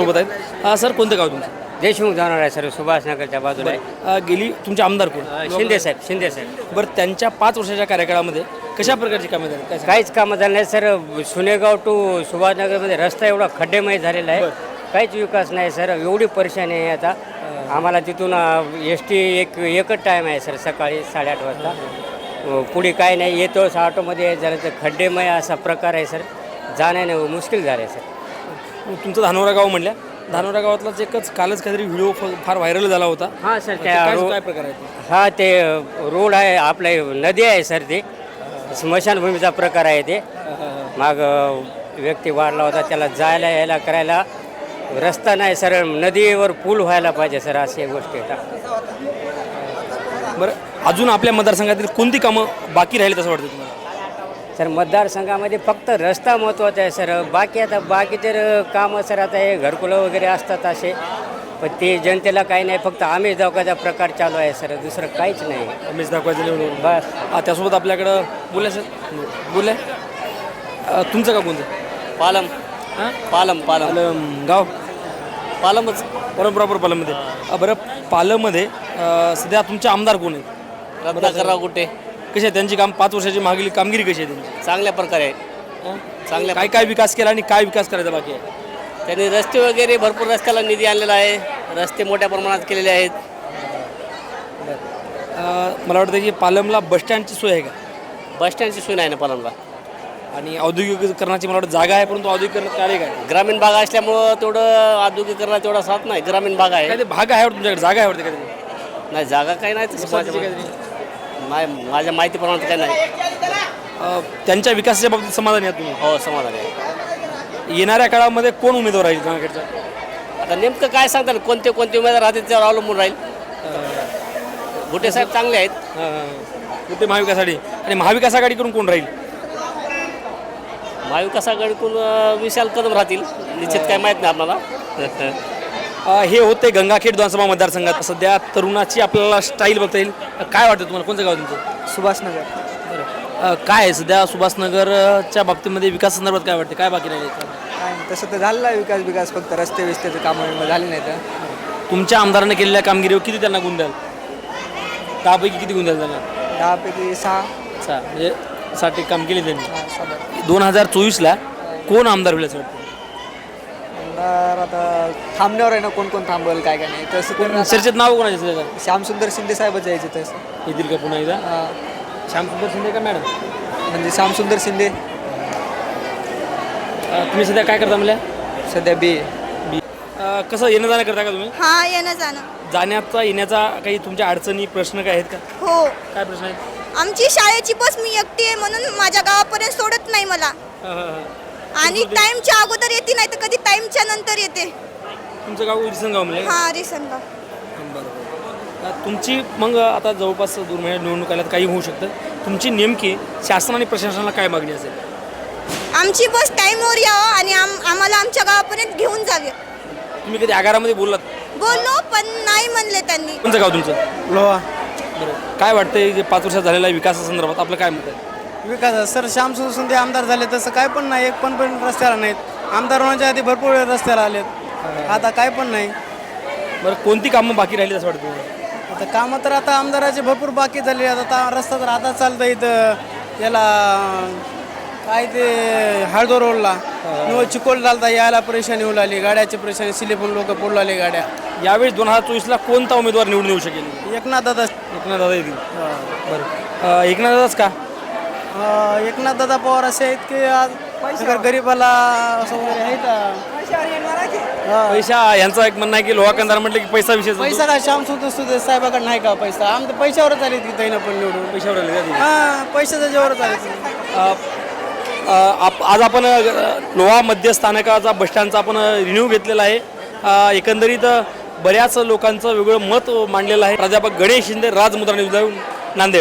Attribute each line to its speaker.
Speaker 1: सोबत आहेत सर, कोणतं गाव तुमचं?
Speaker 2: देशमुख जाणार आहे सर, सुभाषनगरच्या बाजूला आहे.
Speaker 1: गेली तुमचे आमदार कोण?
Speaker 2: शिंदे साहेब.
Speaker 1: बरं, त्यांच्या 5 वर्षाच्या कार्यकाळामध्ये कशा प्रकारची कामे झाली काय सांगा?
Speaker 2: काहीच कामं झालं नाही सर. सुनेगाव टू सुभाषनगरमध्ये रस्ता एवढा खड्डेमय झालेला आहे. काहीच विकास नाही सर. एवढी परेशानी आहे आता आम्हाला. तिथून ST एकच टाईम आहे सर, सकाळी 8:30 वाजता. पुढे काय नाही. येतोच ऑटोमध्ये झालं तर खड्डेमय असा प्रकार आहे सर. जाण्याने मुश्किल झालं आहे सर.
Speaker 1: तुमचं धानोरा गाव म्हणल्या, धानोरा गावातलाच एकच कालच काहीतरी व्हिडिओ फार व्हायरल झाला होता.
Speaker 2: हां सर,
Speaker 1: काय प्रकार आहे ते?
Speaker 2: हा ते रोड आहे, आपल्या नदी आहे सर. ते स्मशानभूमीचा प्रकार आहे. ते माग व्यक्ती वाढला होता, त्याला जायला यायला करायला रस्ता नाही सर. नदीवर पूल व्हायला पाहिजे सर, अशी गोष्टी आहेत.
Speaker 1: बरं, अजून आपल्या मतदारसंघातील कोणती कामं बाकी राहिली असं वाटतं तुम्हाला?
Speaker 2: सर मतदारसंघामध्ये फक्त रस्ता महत्त्वाचा आहे सर. बाकी तर कामं सर, आता हे घरकुलं वगैरे असतात असे, पण ते जनतेला काही नाही. फक्त आमिष दाखवायचा प्रकार चालू आहे सर, दुसरं काहीच नाही.
Speaker 1: आम्हीच दाखवायचं निवडून
Speaker 2: बस.
Speaker 1: त्यासोबत आपल्याकडं बोला सर, बोला. तुमचं गाव कोणतं?
Speaker 2: पालम.
Speaker 1: हां,
Speaker 2: पालम
Speaker 1: गाव
Speaker 2: पालमच.
Speaker 1: प्रॉपर पालममध्ये. बरं, पालममध्ये सध्या तुमचे आमदार कोण आहेत?
Speaker 2: रत्नाकरराव कुठे?
Speaker 1: कशी आहे त्यांची 5 वर्षाची मागील कामगिरी कशी आहे त्यांची?
Speaker 2: चांगल्या प्रकारे चांगल्या
Speaker 1: काय विकास केला आणि काय विकास करायचा बाकी आहे?
Speaker 2: त्यांनी रस्ते वगैरे भरपूर, रस्त्याला निधी आणलेला आहे. रस्ते मोठ्या प्रमाणात केलेले आहेत.
Speaker 1: मला वाटतं की पालमला बसस्टँडची सोय आहे का?
Speaker 2: बसस्टँडची सोय नाही ना पालमला.
Speaker 1: आणि औद्योगिकरणाची मला वाटतं जागा आहे, परंतु औद्योगिकरण आले काय?
Speaker 2: ग्रामीण भाग असल्यामुळं तेवढं औद्योगिकरणात तेवढा साथ नाही. ग्रामीण भाग आहे.
Speaker 1: काय ते भाग आहे तुमच्याकडे? जागा आहे वाटते काहीतरी?
Speaker 2: नाही, जागा काही नाही तसं नाही, माझ्या माहितीप्रमाणे काही नाही.
Speaker 1: त्यांच्या विकासाच्या बाबतीत समाधानी आहात तुम्ही?
Speaker 2: हो, समाधान आहे.
Speaker 1: येणाऱ्या काळामध्ये कोण उमेदवार राहील गंगाखेडचा?
Speaker 2: आता नेमकं काय सांगतात, कोणते उमेदवार राहतील त्यावर अवलंबून राहील. गुटे साहेब चांगले आहेत.
Speaker 1: कुठे महाविकास आघाडी? आणि महाविकास आघाडीकडून कोण राहील?
Speaker 2: महाविकास आघाडीकडून विशाल कदम राहतील. निश्चित काय माहीत नाही आपल्याला.
Speaker 1: हे होते गंगाखेड विधानसभा मतदारसंघात. सध्या तरुणाची आपल्याला स्टाईल बघता येईल. काय वाटतं तुम्हाला? कोणतं गाव तुमचं?
Speaker 3: सुभाषनगर.
Speaker 1: बरं, काय आहे सध्या सुभाषनगरच्या बाबतीमध्ये विकास संदर्भात काय वाटतं? काय बाकी राहिले?
Speaker 3: काय तसं तर झालेलं आहे विकास फक्त रस्ते विस्त्याचं कामं झाले नाही तर.
Speaker 1: तुमच्या आमदाराने केलेल्या कामगिरीवर किती त्यांना गुण द्याल? 10पैकी किती गुण द्याल त्यांना?
Speaker 3: 10पैकी 6.
Speaker 1: म्हणजे 60 काम केले त्यांनी. 2024ला कोण आमदार होईल असं वाटतं?
Speaker 3: आमदार आता थांबण्यावर आहे ना, कोण थांबवेल काय काय नाही तसं. कोण
Speaker 1: चर्चेत नाव कोणाचे सध्या?
Speaker 3: श्यामसुंदर शिंदे साहेबच यायचे तसं.
Speaker 1: येतील का पुन्हा एकदा? श्यामसुंदर शिंदे का मॅडम?
Speaker 3: म्हणजे श्यामसुंदर शिंदे.
Speaker 1: तुम्ही सध्या काय करता म्हणल्या?
Speaker 3: सध्या बी.
Speaker 1: कसं येणं जाणं करता का तुम्ही?
Speaker 4: हा, येणं जाणं.
Speaker 1: जाण्याचा येण्याचा काही तुमच्या अडचणी प्रश्न काय आहेत का?
Speaker 4: हो,
Speaker 1: काय प्रश्न आहेत?
Speaker 4: आमची शाळेची बस मी एकटी आहे म्हणून माझ्या गावापर्यंत सोडत नाही मला. आणि टाइमच्या अगोदर येते, नाही तर कधी टाइमच्या नंतर येते.
Speaker 1: तुमचं गाव रिसनगाव म्हणजे?
Speaker 4: हा, रिसनगाव.
Speaker 1: बरोबर. तुमची मग आता जवळपास 2 महिन्यात निवडणूक आल्यात, काही होऊ शकतं. तुमची नेमकी शासन आणि प्रशासनाला काय मागणी असेल?
Speaker 4: आमची बस टाइमवर यावं आणि आम्हाला आमच्या गावापर्यंत घेऊन जावे.
Speaker 1: तुम्ही कधी आगारामध्ये बोललात?
Speaker 4: बोललो पण नाही म्हणले त्यांनी.
Speaker 1: कोणतं गाव तुमचं?
Speaker 3: लोहा.
Speaker 1: बरं, काय वाटतंय जे 5 वर्षात झालेला विकासासंदर्भात आपलं काय मत आहे?
Speaker 3: विकास सर, श्यामसुंदर शिंदे आमदार झाले तसं काय पण नाही. एक पण रस्त्याला नाहीत. आमदार होण्याच्या आधी भरपूर वेळ रस्त्याला आलेत, आता काय पण नाही.
Speaker 1: बरं, कोणती कामं बाकी राहिली असं वाटतं तुम्हाला?
Speaker 3: आता कामं तर आता आमदाराचे भरपूर बाकी झाले. आता रस्ता तर आता चालतं इथं याला काय ते हळदो रोडला चिकोल चालता यायला परेशानी होऊ लागली. गाड्याची परेशानी, सिलेपून लोक पडू लागले गाड्या.
Speaker 1: यावेळी 2024ला कोणता उमेदवार निवडून येऊ शकेल?
Speaker 3: एकनाथदादा.
Speaker 1: एकनाथदादा येतील. बरं, एकनाथदादाच का?
Speaker 3: एकनाथदादा पवार असे आहेत की आज अगर गरीबाला असं वगैरे आहे का
Speaker 1: पैसा यांचा एक म्हणणं आहे की लोहा कंदार म्हटलं की पैसा विषय
Speaker 3: पैसा काय श्यामसुंदर साहेबाकडे नाही का पैसा? आमचं पैशावरच आले तिथे ना, पण निवडून
Speaker 1: पैशावर आले.
Speaker 3: हां, पैशाच्या जेवरच आले.
Speaker 1: आज आपण लोहा मध्य स्थानकाचा बसस्टँडचा आपण रिन्यू घेतलेला आहे. एकंदरीत बऱ्याच लोकांचं वेगळं मत मांडलेलं आहे. प्राध्यापक गणेश शिंदे, राजमुद्रा न्यूज, नांदेड.